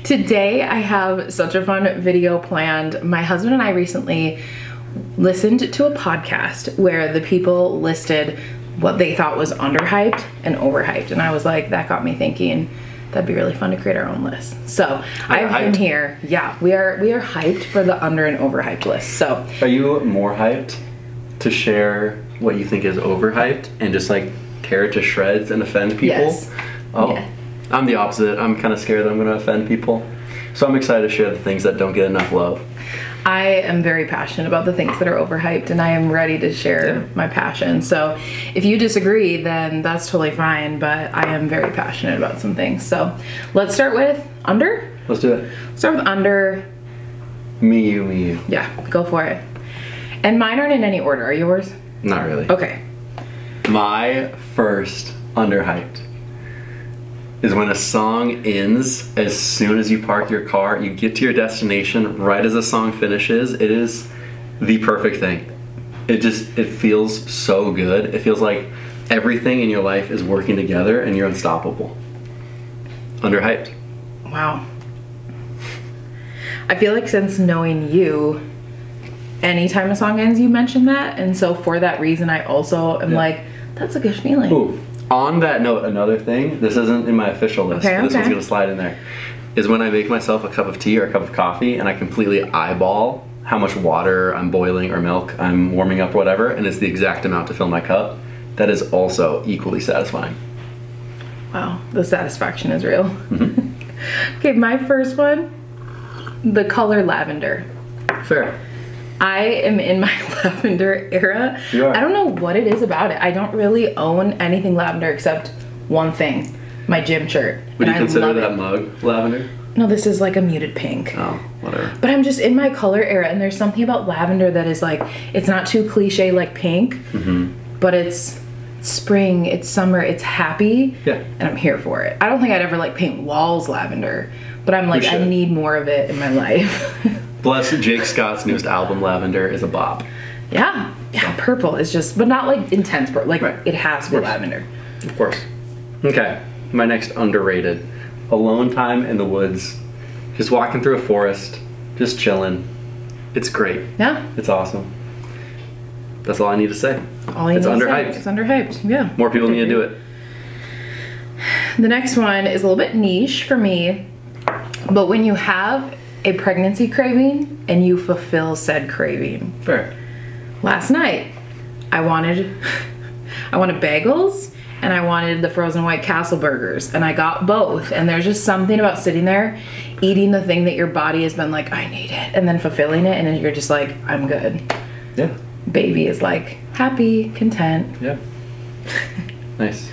Today I have such a fun video planned. My husband and I recently listened to a podcast where the people listed what they thought was underhyped and overhyped. And I was like, that got me thinking that'd be really fun to create our own list. So I've been here. Yeah, we are hyped for the under and overhyped list. So are you more hyped to share what you think is overhyped and just like tear it to shreds and offend people? Yes. Oh, yeah. I'm the opposite. I'm kind of scared that I'm going to offend people. So I'm excited to share the things that don't get enough love. I am very passionate about the things that are overhyped, and I am ready to share my passion. So if you disagree, then that's totally fine, but I am very passionate about some things. So let's start with under. Let's do it. Start with under. Me, you. Yeah, go for it. And mine aren't in any order. Are yours? Not really. Okay. My first underhyped is when a song ends as soon as you park your car, you get to your destination right as the song finishes. It is the perfect thing. It feels so good. It feels like everything in your life is working together and you're unstoppable. Underhyped. Wow. I feel like since knowing you, anytime a song ends, you mention that. And so for that reason, I also am like, that's a good feeling. Ooh. On that note, another thing, this isn't in my official list, but this one's gonna slide in there, is when I make myself a cup of tea or a cup of coffee and I completely eyeball how much water I'm boiling or milk I'm warming up or whatever, and it's the exact amount to fill my cup. That is also equally satisfying. Wow, the satisfaction is real. Mm-hmm. Okay, my first one, the color lavender. Fair. I am in my lavender era. You are. I don't know what it is about it. I don't really own anything lavender except one thing, my gym shirt. Would you consider that mug lavender? No, this is like a muted pink. Oh, whatever. But I'm just in my color era, and there's something about lavender that is like, it's not too cliche like pink, but it's spring, it's summer, it's happy, and I'm here for it. I don't think I'd ever like paint walls lavender, but I'm like, I need more of it in my life. Plus, Jake Scott's newest album, Lavender, is a bop. Yeah, purple is just, but not like intense purple, like it has to be lavender. Of course. Okay, my next underrated. Alone time in the woods. Just walking through a forest, just chilling. It's great. Yeah. It's awesome. That's all I need to say. It's underhyped. It's underhyped, yeah. More people need to do it. The next one is a little bit niche for me, but when you have a pregnancy craving and you fulfill said craving. Fair. Last night, I wanted bagels and I wanted the frozen White Castle burgers, and I got both. And there's just something about sitting there, eating the thing that your body has been like, I need it, and then fulfilling it, and then you're just like, I'm good. Yeah. Baby is like happy, content. Yeah. Nice.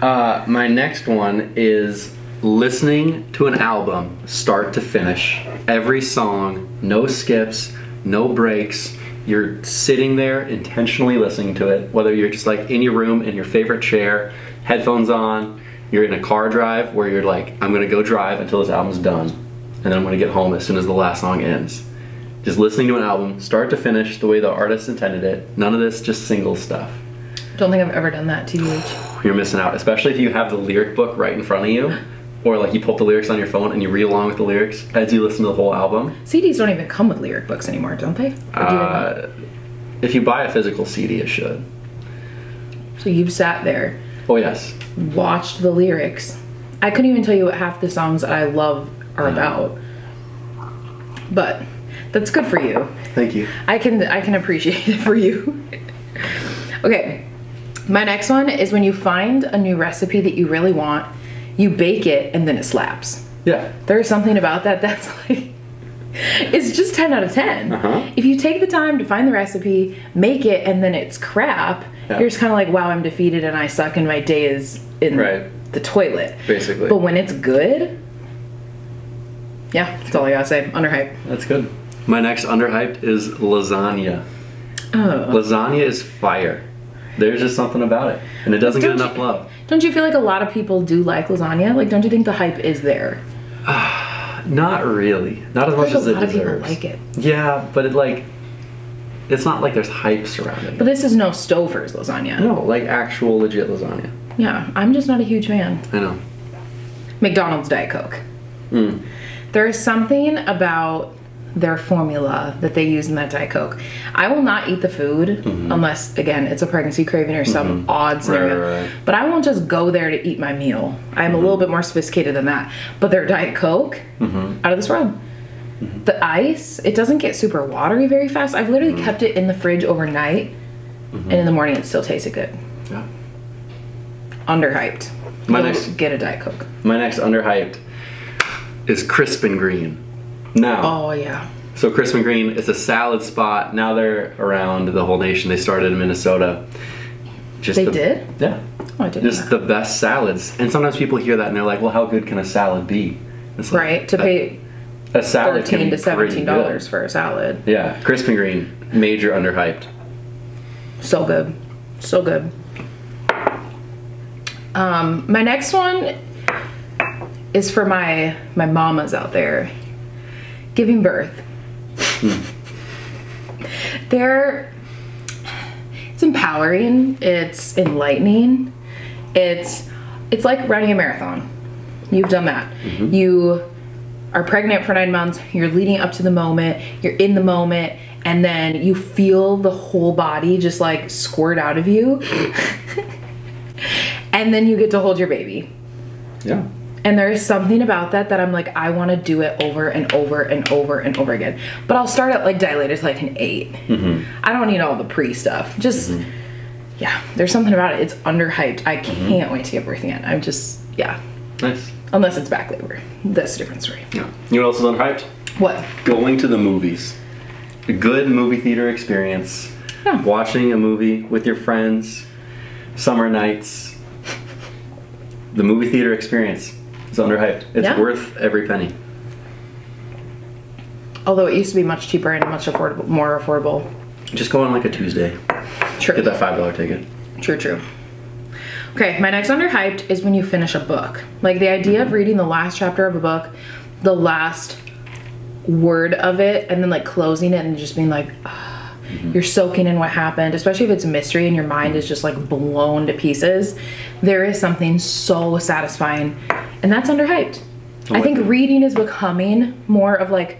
My next one is listening to an album start to finish. Every song, no skips, no breaks. You're sitting there intentionally listening to it, whether you're just like in your room in your favorite chair, headphones on, you're in a car drive where you're like, I'm gonna go drive until this album's done, and then I'm gonna get home as soon as the last song ends. Just listening to an album start to finish the way the artist intended it. None of this just single stuff. Don't think I've ever done that, TBH. You're missing out, especially if you have the lyric book right in front of you. Or like you pull up the lyrics on your phone and you read along with the lyrics as you listen to the whole album. CDs don't even come with lyric books anymore, don't they? If you buy a physical CD, it should. So you've sat there. Oh yes. Watched the lyrics. I couldn't even tell you what half the songs that I love are about. But that's good for you. Thank you. I can appreciate it for you. Okay. My next one is when you find a new recipe that you really want, you bake it, and then it slaps. Yeah. There's something about that that's like, it's just 10 out of 10. If you take the time to find the recipe, make it, and then it's crap, you're just kind of like, wow, I'm defeated and I suck and my day is in the toilet. Basically. But when it's good, yeah, that's all I gotta say. Underhyped. That's good. My next underhyped is lasagna. Oh. Lasagna is fire. There's just something about it, and it doesn't get enough love. Don't you feel like a lot of people do like lasagna? Like, don't you think the hype is there? Not really. Not as much as it deserves. A lot of people like it. Yeah, but it's not like there's hype surrounding it. But this is no Stouffer's lasagna. No, like actual legit lasagna. Yeah, I'm just not a huge fan. I know. McDonald's Diet Coke. There is something about their formula that they use in that Diet Coke. I will not eat the food unless, again, it's a pregnancy craving or some odd scenario. Right. But I won't just go there to eat my meal. I'm a little bit more sophisticated than that. But their Diet Coke, out of this world. The ice, it doesn't get super watery very fast. I've literally kept it in the fridge overnight, and in the morning it still tasted good. Yeah. Underhyped. Get a Diet Coke. My next underhyped is Crisp and Green. Now, Oh, yeah. so Crisp and Green is a salad spot. Now they're around the whole nation. They started in Minnesota. They did? Yeah. Oh, I didn't Just know. the best salads. And sometimes people hear that and they're like, well, how good can a salad be? It's like, Right, to pay a salad can $13 be to pretty $17 good. for a salad. Yeah, Crisp and Green, major underhyped. So good. So good. My next one is for my mamas out there giving birth. It's empowering, it's enlightening, it's like running a marathon. You've done that. You are pregnant for 9 months, you're leading up to the moment, you're in the moment, and then you feel the whole body just like squirt out of you. And then you get to hold your baby. Yeah. And there is something about that I'm like, I want to do it over and over and over and over again. But I'll start at like dilators like an 8. I don't need all the pre stuff. Just, yeah, there's something about it. It's underhyped. I can't wait to give birth again. I'm just, yeah. Nice. Unless it's back labor. That's a different story. Yeah. You know what else is underhyped? What? Going to the movies. A good movie theater experience. Yeah. Watching a movie with your friends. Summer nights. The movie theater experience is underhyped. It's Yeah. worth every penny. Although it used to be much cheaper and much affordable, more affordable. Just go on like a Tuesday. True. Get that $5 ticket. True. Okay, my next underhyped is when you finish a book. Like the idea of reading the last chapter of a book, the last word of it, and then like closing it and just being like, you're soaking in what happened, especially if it's a mystery and your mind is just like blown to pieces. There is something so satisfying, and that's underhyped. I think reading is becoming more of like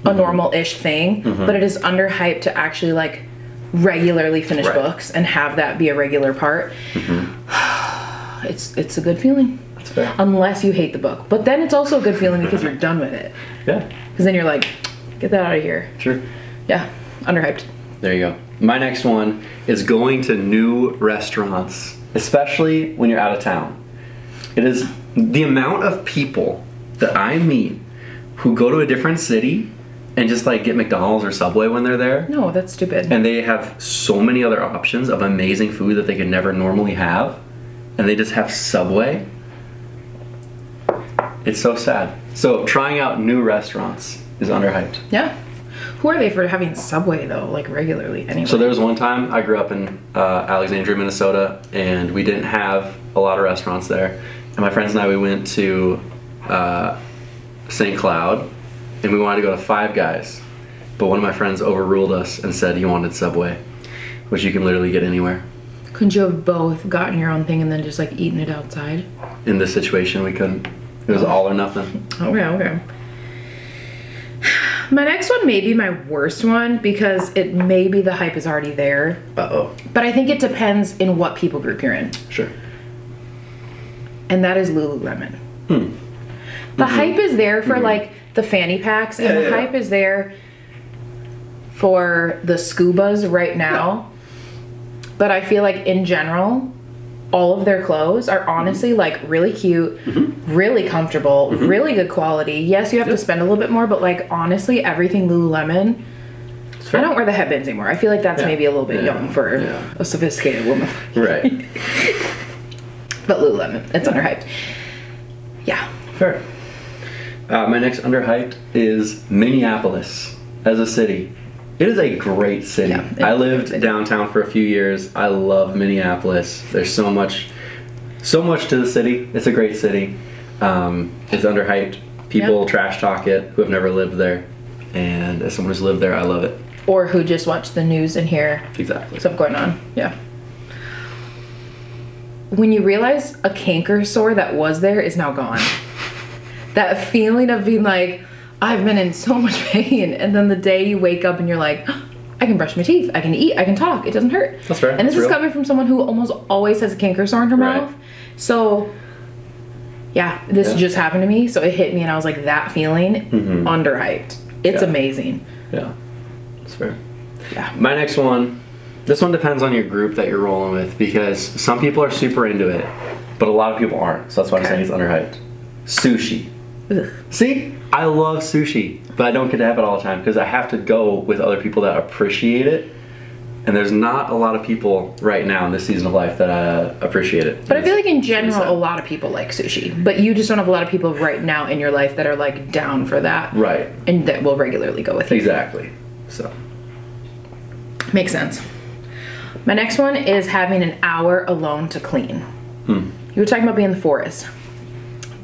a normal-ish thing, but it is underhyped to actually like regularly finish books and have that be a regular part. It's a good feeling. That's fair. Unless you hate the book, but then it's also a good feeling because you're done with it. Yeah. Because then you're like, get that out of here. Sure. Yeah, underhyped. There you go. My next one is going to new restaurants, especially when you're out of town. It is the amount of people that I meet who go to a different city and just like get McDonald's or Subway when they're there. No, that's stupid. And they have so many other options of amazing food that they could never normally have. And they just have Subway. It's so sad. So trying out new restaurants is underhyped. Yeah. Who are they for having Subway though, like regularly anyway? So there was one time I grew up in Alexandria, Minnesota, and we didn't have a lot of restaurants there. And my friends and I, we went to St. Cloud, and we wanted to go to Five Guys. But one of my friends overruled us and said he wanted Subway, which you can literally get anywhere. Couldn't you have both gotten your own thing and then just like eaten it outside? In this situation, we couldn't. It was all or nothing. Okay. My next one may be my worst one because it maybe the hype is already there. Uh-oh. But I think it depends in what people group you're in. Sure. And that is Lululemon. The hype is there for like the fanny packs, and the hype is there for the scubas right now. But I feel like in general, all of their clothes are honestly like really cute, really comfortable, really good quality. Yes, you have to spend a little bit more, but like honestly, everything Lululemon. I don't wear the headbands anymore. I feel like that's maybe a little bit young for a sophisticated woman. Right. But Lululemon, it's underhyped. Yeah. Fair. My next underhyped is Minneapolis as a city. It is a great city. Yeah, I lived downtown for a few years. I love Minneapolis. There's so much to the city. It's a great city. It's underhyped. People trash talk it who have never lived there. And as someone who's lived there, I love it. Or who just watch the news and hear Exactly. stuff going on. Yeah. When you realize a canker sore that was there is now gone. That feeling of being like, I've been in so much pain, and then the day you wake up and you're like, I can brush my teeth, I can eat, I can talk, it doesn't hurt. That's fair. And this is coming from someone who almost always has a canker sore in her mouth. So yeah, this just happened to me, so it hit me and I was like, that feeling, underhyped. It's amazing. Yeah, that's fair. Yeah. My next one, this one depends on your group that you're rolling with, because some people are super into it, but a lot of people aren't. So that's why I'm saying it's underhyped. Sushi. Ugh. See, I love sushi, but I don't get to have it all the time because I have to go with other people that appreciate it. And there's not a lot of people right now in this season of life that appreciate it. But I feel like in general, a lot of people like sushi. But you just don't have a lot of people right now in your life that are like down for that. Right. And that will regularly go with you. Exactly. So. Makes sense. My next one is having an hour alone to clean. You were talking about being in the forest.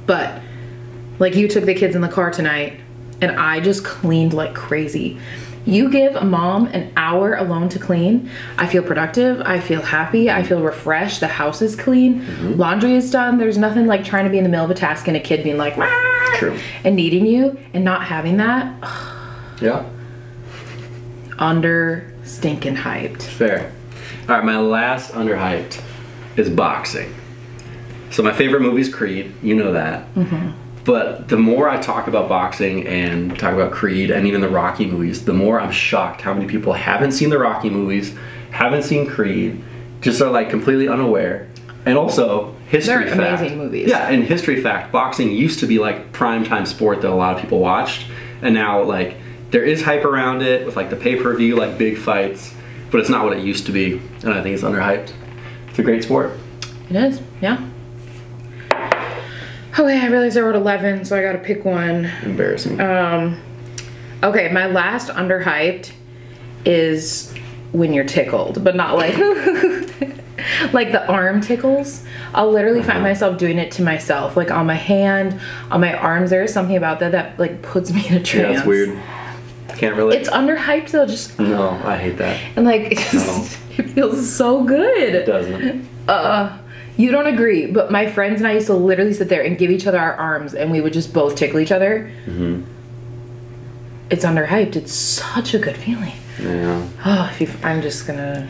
But like you took the kids in the car tonight and I just cleaned like crazy. You give a mom an hour alone to clean, I feel productive, I feel happy, I feel refreshed, the house is clean, laundry is done. There's nothing like trying to be in the middle of a task and a kid being like, "Wah!" True. And needing you and not having that. Yeah. Under stinking hyped. Fair. All right, my last underhyped is boxing. So my favorite movie is Creed. You know that. But the more I talk about boxing and talk about Creed and even the Rocky movies, the more I'm shocked how many people haven't seen the Rocky movies, haven't seen Creed, just are like completely unaware. And also, history fact. They're amazing movies. Yeah, and history fact, boxing used to be like primetime sport that a lot of people watched. And now like there is hype around it with like the pay-per-view, like big fights, but it's not what it used to be. And I think it's underhyped. It's a great sport. It is, yeah. Okay, I realized I wrote 11, so I gotta pick one. Embarrassing. Okay, my last underhyped is when you're tickled, but not like like the arm tickles. I'll literally find myself doing it to myself, like on my hand, on my arms. There is something about that that like puts me in a trance. Yeah, it's weird. Can't relate. It's underhyped though, just No, I hate that. and like it, just, it feels so good. It doesn't. You don't agree, but my friends and I used to literally sit there and give each other our arms and we would just both tickle each other. It's underhyped. It's such a good feeling. Yeah. Oh, I'm just gonna,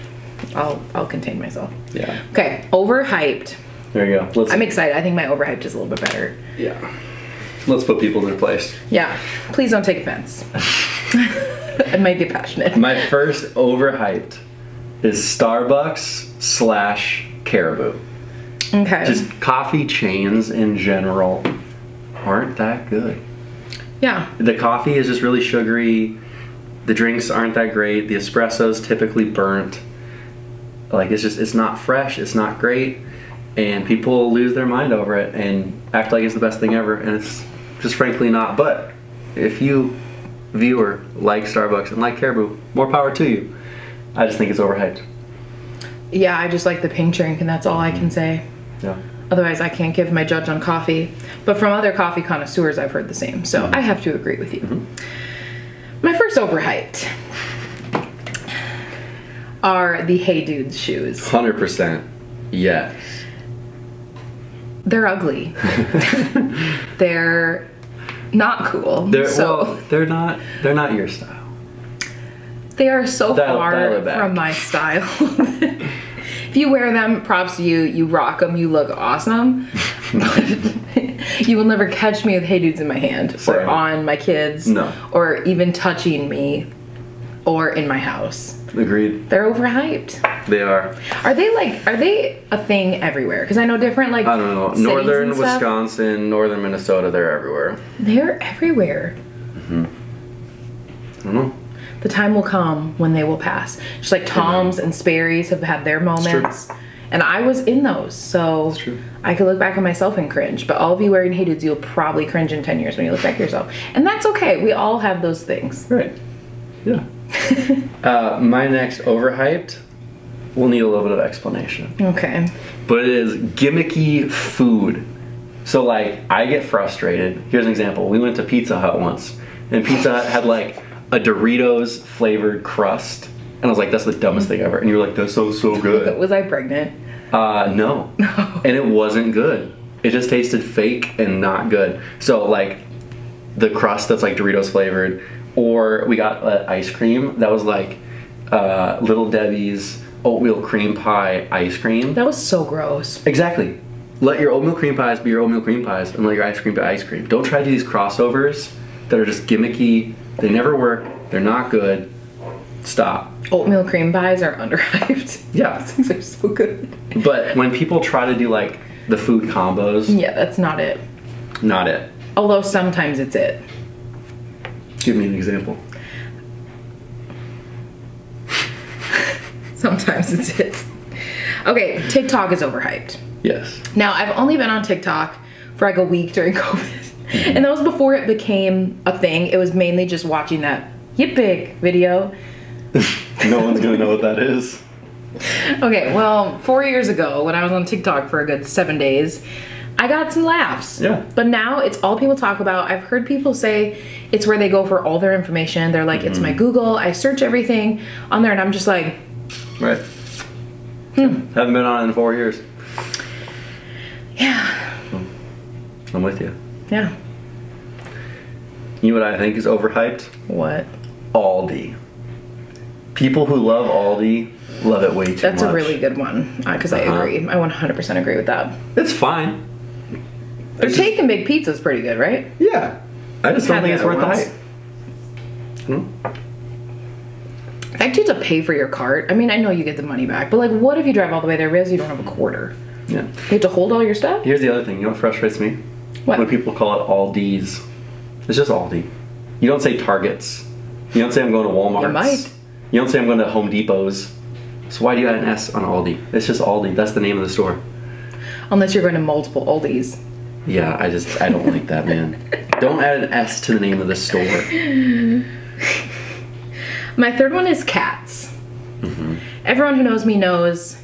I'll contain myself. Yeah. Okay, overhyped. There you go. I'm excited. I think my overhyped is a little bit better. Yeah. Let's put people in their place. Yeah, please don't take offense. I might get passionate. My first overhyped is Starbucks / Caribou. Okay. Just coffee chains in general aren't that good. Yeah. The coffee is just really sugary. The drinks aren't that great. The espresso's typically burnt. Like it's not fresh. It's not great. And people lose their mind over it and act like it's the best thing ever. And it's just frankly not. But if you, viewer, like Starbucks and like Caribou, more power to you. I just think it's overhyped. Yeah, I just like the pink drink and that's all I can say. Yeah. Otherwise, I can't give my judge on coffee. But from other coffee connoisseurs, I've heard the same. So I have to agree with you. My first overhyped are the Hey Dudes shoes. 100%. Yes. They're ugly. They're not cool. They're not your style. They are so Dial far it back. from my style. If you wear them, props to you. You rock them. You look awesome. But you will never catch me with Hey Dudes in my hand or Same. on my kids. No. Or even touching me or in my house. Agreed. They're overhyped. They are. Are they a thing everywhere? Because I know different like I don't know. cities Northern and stuff. Wisconsin, northern Minnesota, they're everywhere. They're everywhere. I don't know. The time will come when they will pass. Just like Tom's and Sperry's have had their moments. And I was in those, so true. I could look back at myself and cringe. But all of you wearing Hey Dudes, you'll probably cringe in 10 years when you look back at yourself. And that's okay. We all have those things. Right. Yeah. My next overhyped will need a little bit of explanation. Okay. But it is gimmicky food. So like, I get frustrated. Here's an example. We went to Pizza Hut once, and Pizza Hut had like a Doritos flavored crust. And I was like, that's the dumbest thing ever. And you were like, that sounds so good. Was I pregnant? No. And it wasn't good. It just tasted fake and not good. So like the crust that's like Doritos flavored, or we got ice cream that was like Little Debbie's oatmeal cream pie ice cream. That was so gross. Exactly. Let your oatmeal cream pies be your oatmeal cream pies, and let your ice cream be ice cream. Don't try to do these crossovers that are just gimmicky. They never work. They're not good. Stop. Oatmeal cream pies are underhyped. Yeah. These things are so good. But when people try to do like the food combos, Yeah, that's not it. not it. Although sometimes it's it. Give me an example. Sometimes it's it. Okay, TikTok is overhyped. Yes. Now, I've only been on TikTok for like a week during COVID. And that was before it became a thing. It was mainly just watching that Yippig video. No one's gonna know what that is. Okay, well, 4 years ago, when I was on TikTok for a good 7 days, I got some laughs. Yeah. But now it's all people talk about. I've heard people say it's where they go for all their information. They're like, it's my Google. I search everything on there, and I'm just like, Right. Haven't been on it in 4 years. yeah, I'm with you. yeah. You know what I think is overhyped? What? Aldi. People who love Aldi love it way too much. That's a really good one, because I agree. I 100% agree with that. It's fine. Their Take and Bake Pizza's pretty good, right? Yeah. I just don't Had think it's the worth the other hype. Hmm? I fact, you have to pay for your cart. I mean, I know you get the money back, but like, what if you drive all the way there because you don't have a quarter? Yeah. You have to hold all your stuff? Here's the other thing. You know what frustrates me? What? When people call it Aldi's. It's just Aldi. You don't say Targets. You don't say I'm going to Walmart. You might. You don't say I'm going to Home Depot's. So why do you add an S on Aldi? It's just Aldi. That's the name of the store. Unless you're going to multiple Aldi's. Yeah, I don't like that, man. Don't add an S to the name of the store. My third one is cats. Mm-hmm. Everyone who knows me knows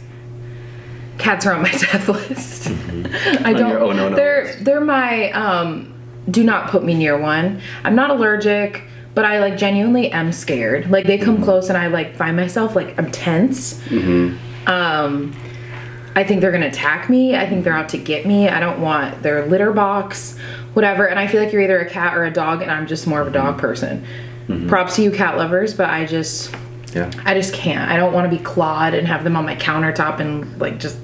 cats are on my death list. Mm-hmm. I don't. Your, oh, no, they're my do not put me near one. I'm not allergic, but I like genuinely am scared. Like they come close and I like find myself like I'm tense. Mm-hmm. I think they're gonna attack me. I think they're out to get me. I don't want their litter box, whatever. And I feel like you're either a cat or a dog, and I'm just more of a dog person. Mm-hmm. Props to you cat lovers, but I just can't. I don't want to be clawed and have them on my countertop and like just.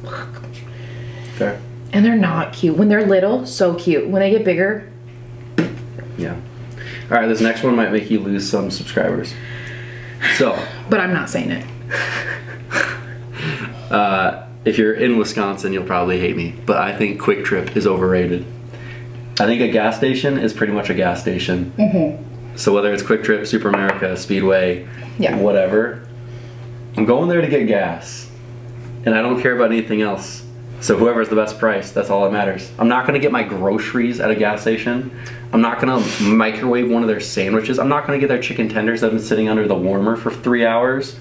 Fair. And they're not cute. When they're little, so cute. When they get bigger. Yeah. All right, this next one might make you lose some subscribers. So. But I'm not saying it. If you're in Wisconsin, you'll probably hate me, but I think Quick Trip is overrated. I think a gas station is pretty much a gas station. Mm-hmm. So whether it's Quick Trip, Super America, Speedway, whatever, I'm going there to get gas, and I don't care about anything else. So whoever's the best price, that's all that matters. I'm not gonna get my groceries at a gas station. I'm not gonna microwave one of their sandwiches. I'm not gonna get their chicken tenders that have been sitting under the warmer for 3 hours.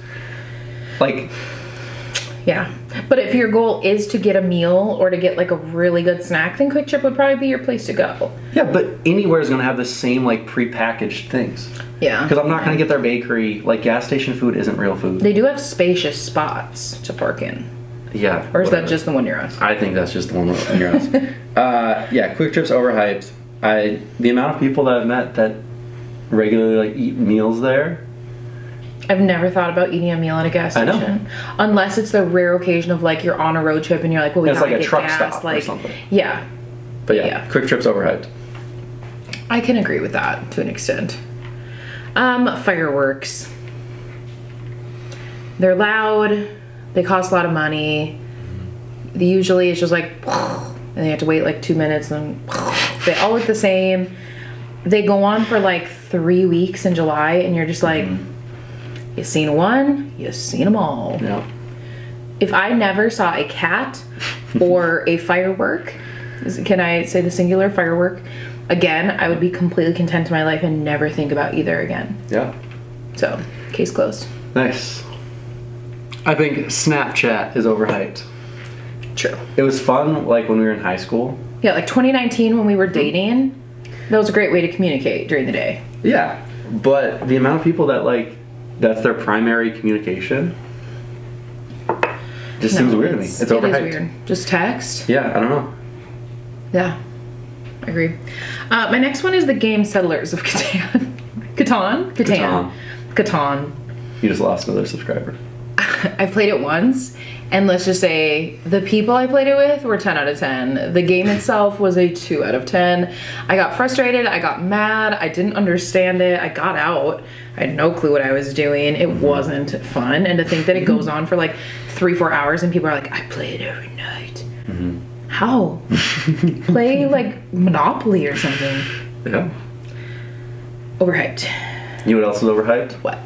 Like. Yeah, but if your goal is to get a meal or to get like a really good snack, then Quick Trip would probably be your place to go. Yeah, but anywhere is gonna have the same like pre-packaged things. Yeah. Because I'm not gonna get their bakery. Like gas station food isn't real food. They do have spacious spots to park in. Yeah. Or is that just the one near us? I think that's just the one near us. Yeah, Quick Trip's overhyped. The amount of people that I've met that regularly like eat meals there. I've never thought about eating a meal at a gas station. I know. Unless it's the rare occasion of like you're on a road trip and you're like, well, we gotta like get a truck gas. stop like, or something. Yeah. But yeah, Quick Trip's overhyped. I can agree with that to an extent. Fireworks. They're loud. They cost a lot of money. Usually it's just like, and they have to wait like 2 minutes and they all look the same. They go on for like 3 weeks in July and you're just like, you seen one, you seen them all. Yeah. If I never saw a cat or a firework, can I say the singular firework again, I would be completely content in my life and never think about either again. Yeah. So, case closed. Nice. I think Snapchat is overhyped. True. It was fun like when we were in high school. Yeah, like 2019 when we were dating, that was a great way to communicate during the day. Yeah, but the amount of people that like, that's their primary communication just seems weird to me. It's overhyped. It is weird. Just text? Yeah, I don't know. Yeah, I agree. My next one is the game Settlers of Catan. Catan. You just lost another subscriber. I played it once, and let's just say the people I played it with were 10 out of 10. The game itself was a 2 out of 10. I got frustrated, I got mad, I didn't understand it, I got out. I had no clue what I was doing. It wasn't fun, and to think that it goes on for like 3-4 hours and people are like, I play it every night. How? Play like Monopoly or something. Yeah. Overhyped. You know what else is overhyped? What?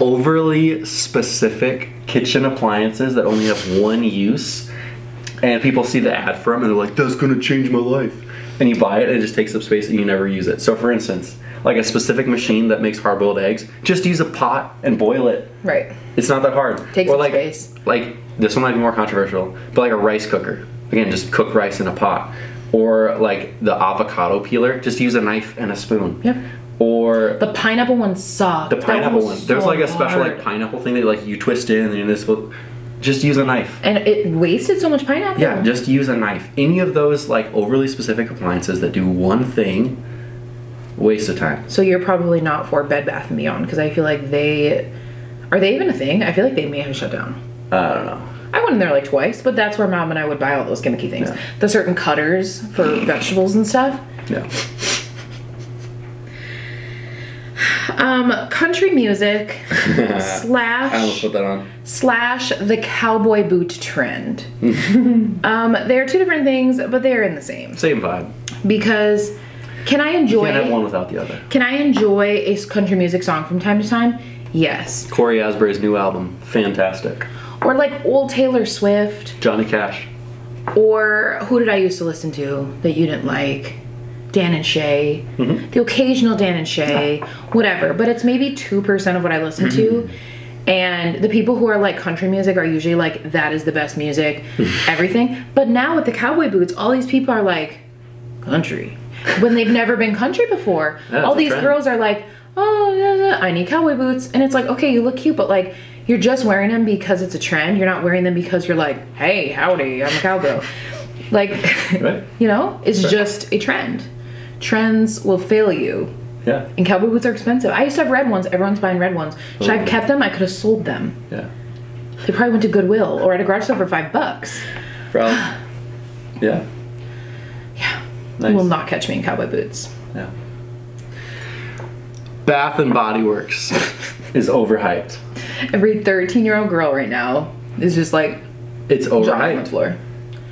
Overly specific kitchen appliances that only have one use, and people see the ad for them and they're like, that's gonna change my life, and you buy it and it just takes up space and you never use it. So for instance, like a specific machine that makes hard-boiled eggs, just use a pot and boil it. Right. It's not that hard. Takes or up like, space. Like this one might be more controversial, but like a rice cooker. Again, just cook rice in a pot. Or like the avocado peeler, just use a knife and a spoon. Yep. Or the pineapple one sucked. The pineapple one. There's like a special hard. like pineapple thing that like you twist in and you're this. Just use a knife. And it wasted so much pineapple. Yeah, just use a knife. Any of those like overly specific appliances that do one thing, waste of time. So you're probably not for Bed Bath & Beyond, because I feel like are they even a thing? I feel like they may have shut down. I don't know. I went in there like twice, but that's where Mom and I would buy all those gimmicky things. Yeah. The certain cutters for vegetables and stuff. Yeah. Country music I almost put that on. / the cowboy boot trend. They're two different things, but they're in the same. Same vibe. Because can I enjoy... You can't have one without the other. Can I enjoy a country music song from time to time? Yes. Corey Asbury's new album, fantastic. Or like old Taylor Swift. Johnny Cash. Or who did I used to listen to that you didn't like? Dan and Shay. The occasional Dan and Shay. Whatever. But it's maybe 2% of what I listen to. And the people who are like country music are usually like, that is the best music. Everything. But now with the cowboy boots, all these people are like, country. When they've never been country before. Yeah, all these trend. girls are like, oh, I need cowboy boots. And it's like, okay, you look cute, but like, you're just wearing them because it's a trend. You're not wearing them because you're like, hey, howdy, I'm a cowgirl. Like, Right. you know, it's just a trend. Trends will fail you. Yeah. And cowboy boots are expensive. I used to have red ones. Everyone's buying red ones. Should I have kept them? I could have sold them. Yeah. They probably went to Goodwill or at a garage sale for $5. Probably. Yeah. Yeah. Nice. You will not catch me in cowboy boots. Yeah. Bath and Body Works is overhyped. Every 13-year-old girl right now is just like, It's jogging on the overhyped. floor.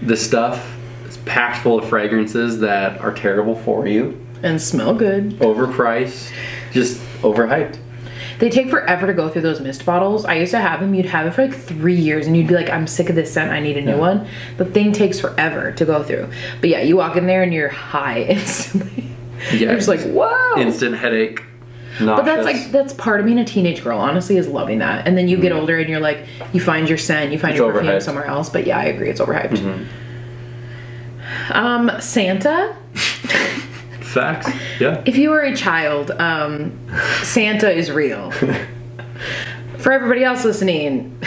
The stuff is packed full of fragrances that are terrible for you. And smell good. Overpriced. Just overhyped. They take forever to go through those mist bottles. I used to have them. You'd have it for like 3 years and you'd be like, I'm sick of this scent. I need a new one. The thing takes forever to go through. But yeah, you walk in there and you're high instantly. Yeah. You're just like, whoa. Instant headache. But Nauseous. that's part of being a teenage girl, honestly, is loving that. And then you get older and you're like, you find your scent, you find It's your perfume overhyped. somewhere else. But yeah, I agree, it's overhyped. Santa. Facts. Yeah. If you were a child, Santa is real. For everybody else listening,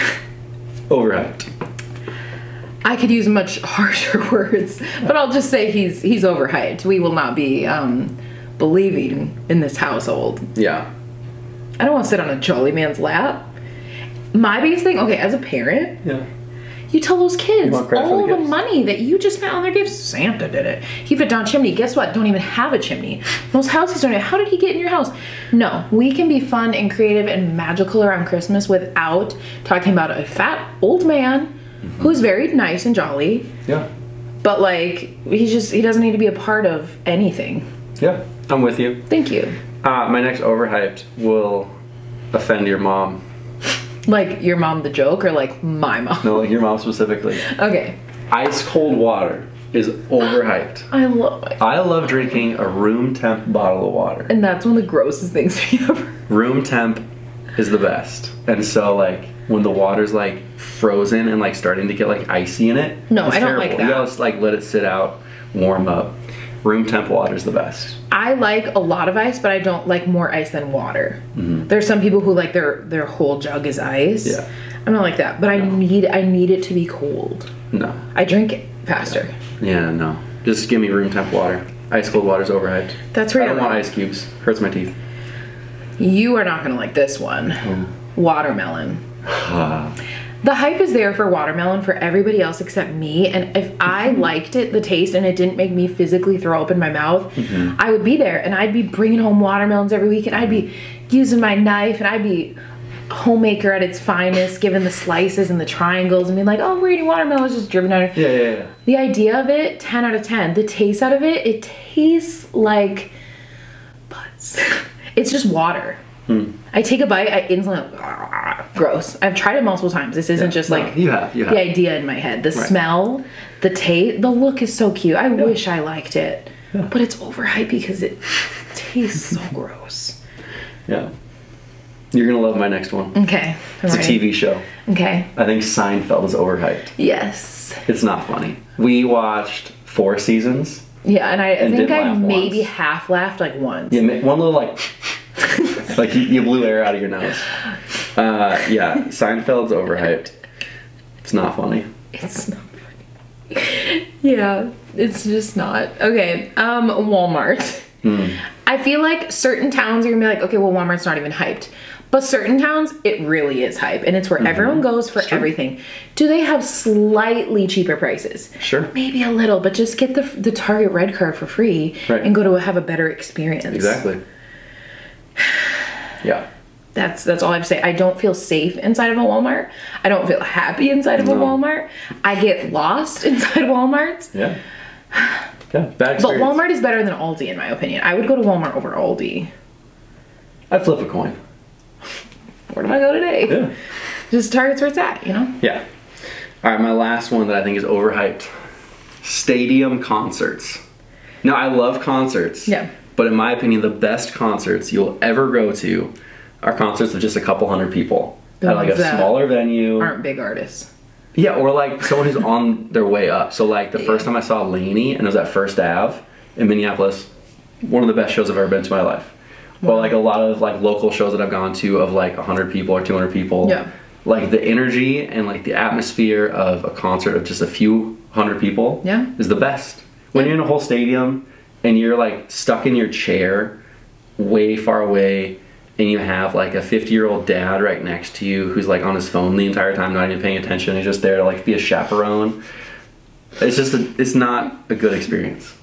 Overhyped. I could use much harsher words, but I'll just say he's overhyped. We will not be believing in this household. Yeah. I don't want to sit on a jolly man's lap. My biggest thing, okay, as a parent, Yeah. you tell those kids want credit for all the the gifts. money that you just spent on their gifts. Santa did it. He fit down chimney. Guess what? Don't even have a chimney. Most houses don't. How did he get in your house? No, we can be fun and creative and magical around Christmas without talking about a fat old man who's very nice and jolly, Yeah. but like he doesn't need to be a part of anything. Yeah. I'm with you. Thank you. My next overhyped will offend your mom. Like your mom, the joke, or like my mom? No, like your mom specifically. Okay. Ice cold water is overhyped. I love it. I love drinking a room temp bottle of water. And that's one of the grossest things ever. Room temp is the best. And so like when the water's like frozen and like starting to get like icy in it. No, it's I don't terrible. like that. You gotta just, like let it sit out, warm up. Room temp water is the best. I like a lot of ice, but I don't like more ice than water. There's some people who like their whole jug is ice. Yeah. I'm not like that, but I need it to be cold. No. I drink it faster. Yeah, no. Just give me room temp water. Ice cold water's overhyped. That's where I don't you're want wrong. ice cubes. Hurts my teeth. You are not gonna like this one. Watermelon. The hype is there for watermelon for everybody else except me, and if I liked it, the taste, and it didn't make me physically throw up in my mouth, I would be there, and I'd be bringing home watermelons every week, and I'd be using my knife, and I'd be homemaker at its finest, giving the slices and the triangles, and being like, oh, we're eating watermelons, just dripping out. Yeah. The idea of it, 10 out of 10. The taste out of it, it tastes like butts. It's just water. I take a bite, I instantly, gross. I've tried it multiple times. This isn't just like you have. the idea in my head. The smell, the taste, the look is so cute. I wish I liked it, but it's overhyped because it tastes so gross. Yeah. You're gonna love my next one. Okay. It's a TV show. Okay. I think Seinfeld is overhyped. Yes. It's not funny. We watched 4 seasons. Yeah, and I think didn't I laugh maybe once. half laughed like once. Yeah, one little like, like you blew air out of your nose. Yeah, Seinfeld's overhyped. It's not funny. It's not funny. Yeah, it's just not. Okay, Walmart. I feel like certain towns are gonna be like, okay, well, Walmart's not even hyped. But certain towns, it really is hype, and it's where everyone goes for everything. Do they have slightly cheaper prices? Sure. Maybe a little, but just get the Target Red Card for free and go to have a better experience. Exactly. Yeah. That's all I have to say. I don't feel safe inside of a Walmart. I don't feel happy inside of a Walmart. I get lost inside Walmarts. Yeah. Yeah, bad experience. But Walmart is better than Aldi, in my opinion. I would go to Walmart over Aldi. I'd flip a coin. Where do I go today? Yeah. Just Target's where it's at, you know? Yeah. All right, my last one that I think is overhyped. Stadium concerts. Now, I love concerts. Yeah. But in my opinion, the best concerts you'll ever go to are concerts of just a couple hundred people. At like a smaller venue. Aren't big artists. Yeah, or like someone who's on their way up. So like the first time I saw Lainey, and it was at First Ave in Minneapolis, one of the best shows I've ever been to in my life. But like a lot of like local shows that I've gone to of like 100 people or 200 people. Yeah. Like the energy and like the atmosphere of a concert of just a few hundred people is the best. When you're in a whole stadium and you're like stuck in your chair way far away and you have like a 50-year-old dad right next to you who's like on his phone the entire time, not even paying attention. He's just there to like be a chaperone. It's just, it's not a good experience.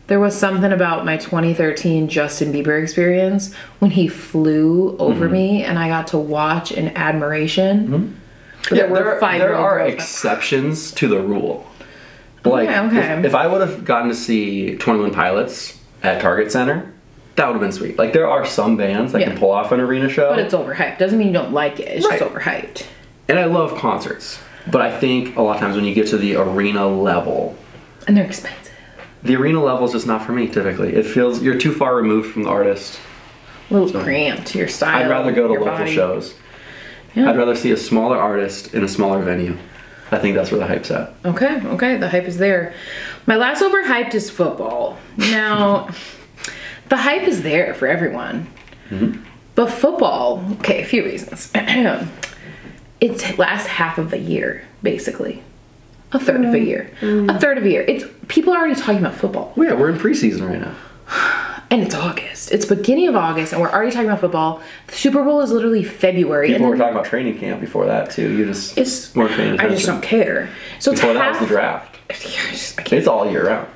There was something about my 2013 Justin Bieber experience when he flew over me and I got to watch in admiration. Yeah, there are exceptions to the rule. Like, if I would have gotten to see 21 Pilots at Target Center, that would have been sweet. Like, there are some bands that can pull off an arena show. But it's overhyped. Doesn't mean you don't like it. It's just overhyped. And I love concerts. But I think a lot of times when you get to the arena level... And they're expensive. The arena level is just not for me, typically. It feels... You're too far removed from the artist. A little cramped to your style. I'd rather go to local shows. Yeah. I'd rather see a smaller artist in a smaller venue. I think that's where the hype's at. Okay, the hype is there. My last overhyped is football. Now, the hype is there for everyone. But football, okay, a few reasons. It's last half of the year, basically. A third of a year. A third of a year. It's people are already talking about football. Well, yeah, we're in preseason right now. And it's August. It's beginning of August, and we're already talking about football. The Super Bowl is literally February. People were talking about training camp before that too. You just weren't paying attention. I just don't care. So before that was the draft. It's all year round.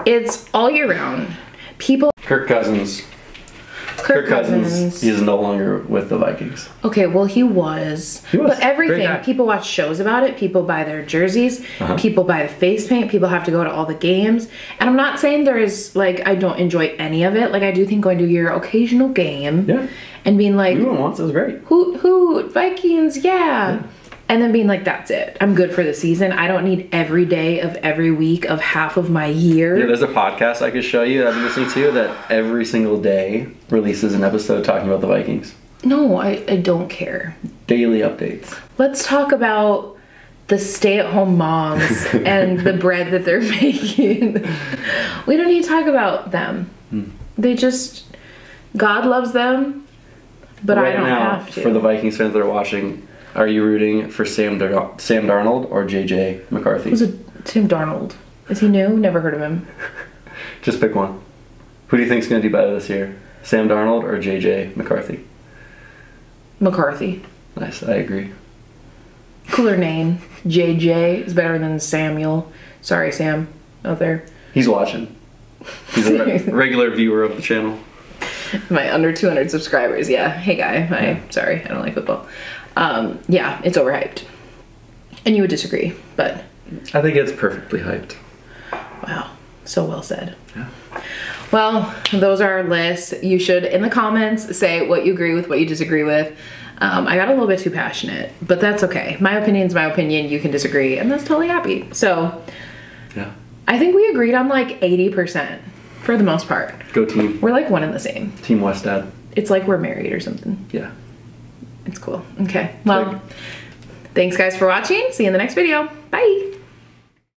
It's all year round. People. Kirk Cousins. He is no longer with the Vikings. Okay, well he was. But everything, people watch shows about it, people buy their jerseys, people buy the face paint, people have to go to all the games. And I'm not saying there is, like, I don't enjoy any of it. Like, I do think going to your occasional game and being like... We went once, it was great. Who, Vikings, yeah. And then being like, that's it. I'm good for the season. I don't need every day of every week of half of my year. Yeah, there's a podcast I could show you that I've been listening to that every single day releases an episode talking about the Vikings. No, I don't care. Daily updates. Let's talk about the stay-at-home moms and the bread that they're making. We don't need to talk about them. They just... God loves them, but I don't have to. For the Vikings fans that are watching... Are you rooting for Sam Darnold or JJ McCarthy? It was Tim Darnold. Is he new? Never heard of him. Just pick one. Who do you think's going to do better this year? Sam Darnold or JJ McCarthy? McCarthy. Nice, I agree. Cooler name. JJ is better than Samuel. Sorry, Sam, out there. He's watching. He's a regular viewer of the channel. My under 200 subscribers, yeah. Hey guy, sorry, I don't like football. Yeah, it's overhyped. And you would disagree, but... I think it's perfectly hyped. Wow, so well said. Yeah. Well, those are our lists. You should, in the comments, say what you agree with, what you disagree with. I got a little bit too passionate, but that's okay. My opinion's my opinion. You can disagree, and that's totally happy. So, Yeah. I think we agreed on like 80% for the most part. Go team. We're like one and the same. Team Westad. It's like we're married or something. Yeah. It's cool. Okay. Well, thanks guys for watching. See you in the next video. Bye.